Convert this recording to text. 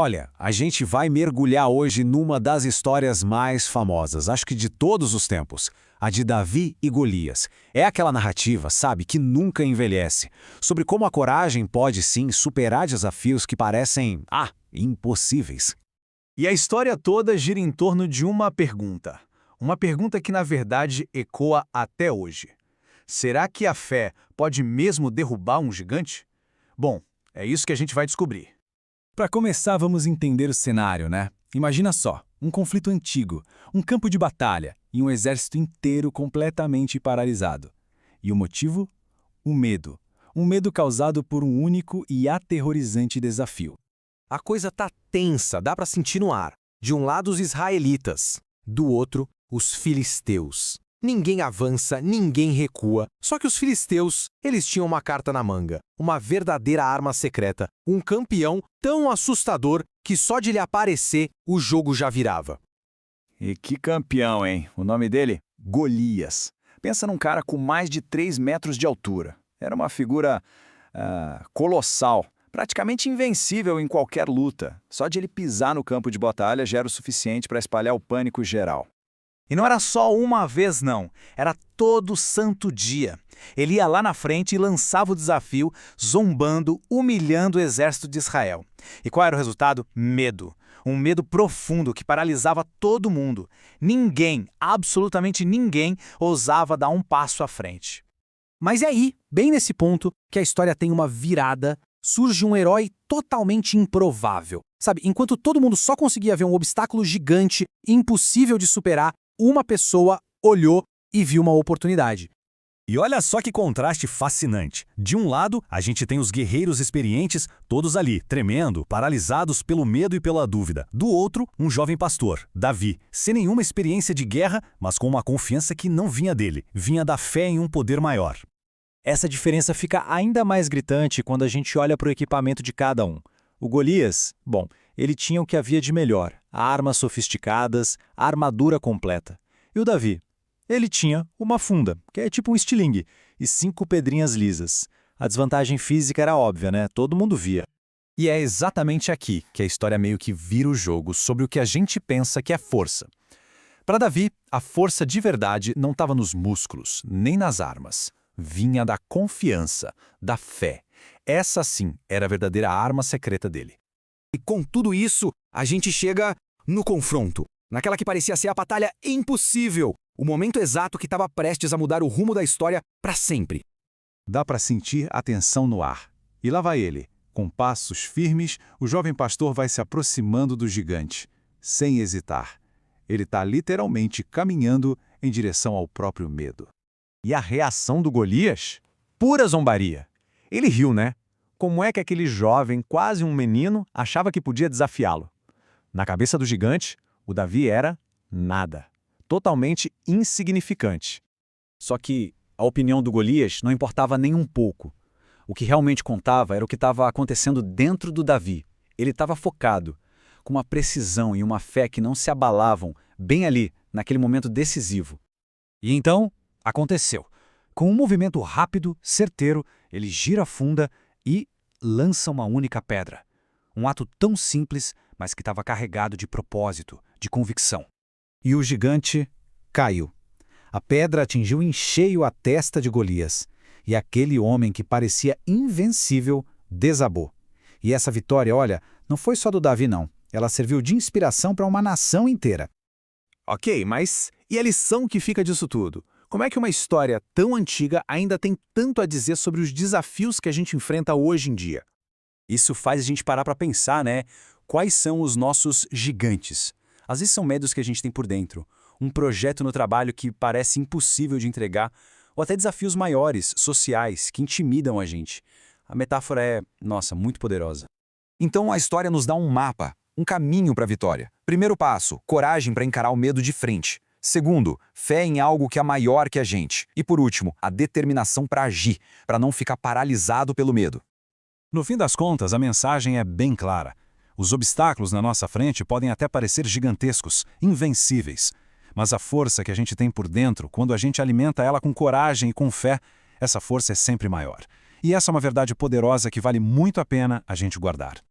Olha, a gente vai mergulhar hoje numa das histórias mais famosas, acho que de todos os tempos, a de Davi e Golias. É aquela narrativa, sabe, que nunca envelhece, sobre como a coragem pode sim superar desafios que parecem, impossíveis. E a história toda gira em torno de uma pergunta. Uma pergunta que, na verdade, ecoa até hoje. Será que a fé pode mesmo derrubar um gigante? Bom, é isso que a gente vai descobrir. Para começar, vamos entender o cenário, né? Imagina só, um conflito antigo, um campo de batalha e um exército inteiro completamente paralisado. E o motivo? O medo. Um medo causado por um único e aterrorizante desafio. A coisa tá tensa, dá pra sentir no ar. De um lado os israelitas, do outro os filisteus. Ninguém avança, ninguém recua. Só que os filisteus, eles tinham uma carta na manga, uma verdadeira arma secreta, um campeão tão assustador que só de ele aparecer, o jogo já virava. E que campeão, hein? O nome dele? Golias. Pensa num cara com mais de 3 metros de altura. Era uma figura colossal, praticamente invencível em qualquer luta. Só de ele pisar no campo de batalha já era o suficiente para espalhar o pânico geral. E não era só uma vez, não. Era todo santo dia. Ele ia lá na frente e lançava o desafio, zombando, humilhando o exército de Israel. E qual era o resultado? Medo. Um medo profundo que paralisava todo mundo. Ninguém, absolutamente ninguém, ousava dar um passo à frente. Mas é aí, bem nesse ponto, que a história tem uma virada, surge um herói totalmente improvável. Sabe, enquanto todo mundo só conseguia ver um obstáculo gigante, impossível de superar, uma pessoa olhou e viu uma oportunidade. E olha só que contraste fascinante. De um lado, a gente tem os guerreiros experientes, todos ali, tremendo, paralisados pelo medo e pela dúvida. Do outro, um jovem pastor, Davi, sem nenhuma experiência de guerra, mas com uma confiança que não vinha dele, vinha da fé em um poder maior. Essa diferença fica ainda mais gritante quando a gente olha para o equipamento de cada um. O Golias, bom, ele tinha o que havia de melhor, armas sofisticadas, a armadura completa. E o Davi? Ele tinha uma funda, que é tipo um estilingue, e 5 pedrinhas lisas. A desvantagem física era óbvia, né? Todo mundo via. E é exatamente aqui que a história meio que vira o jogo sobre o que a gente pensa que é força. Para Davi, a força de verdade não estava nos músculos, nem nas armas. Vinha da confiança, da fé. Essa sim era a verdadeira arma secreta dele. E com tudo isso, a gente chega no confronto. Naquela que parecia ser a batalha impossível. O momento exato que estava prestes a mudar o rumo da história para sempre. Dá para sentir a tensão no ar. E lá vai ele. Com passos firmes, o jovem pastor vai se aproximando do gigante, sem hesitar. Ele está literalmente caminhando em direção ao próprio medo. E a reação do Golias? Pura zombaria. Ele riu, né? Como é que aquele jovem, quase um menino, achava que podia desafiá-lo? Na cabeça do gigante, o Davi era nada. Totalmente insignificante. Só que a opinião do Golias não importava nem um pouco. O que realmente contava era o que estava acontecendo dentro do Davi. Ele estava focado, com uma precisão e uma fé que não se abalavam, bem ali, naquele momento decisivo. E então, aconteceu. Com um movimento rápido, certeiro, ele gira a funda e lança uma única pedra. Um ato tão simples, mas que estava carregado de propósito, de convicção. E o gigante caiu. A pedra atingiu em cheio a testa de Golias. E aquele homem que parecia invencível desabou. E essa vitória, olha, não foi só do Davi, não. Ela serviu de inspiração para uma nação inteira. Ok, mas e a lição que fica disso tudo? Como é que uma história tão antiga ainda tem tanto a dizer sobre os desafios que a gente enfrenta hoje em dia? Isso faz a gente parar para pensar, né? Quais são os nossos gigantes? Às vezes são medos que a gente tem por dentro. Um projeto no trabalho que parece impossível de entregar, ou até desafios maiores, sociais, que intimidam a gente. A metáfora é, nossa, muito poderosa. Então a história nos dá um mapa, um caminho para a vitória. Primeiro passo, coragem para encarar o medo de frente. Segundo, fé em algo que é maior que a gente. E por último, a determinação para agir, para não ficar paralisado pelo medo. No fim das contas, a mensagem é bem clara. Os obstáculos na nossa frente podem até parecer gigantescos, invencíveis. Mas a força que a gente tem por dentro, quando a gente alimenta ela com coragem e com fé, essa força é sempre maior. E essa é uma verdade poderosa que vale muito a pena a gente guardar.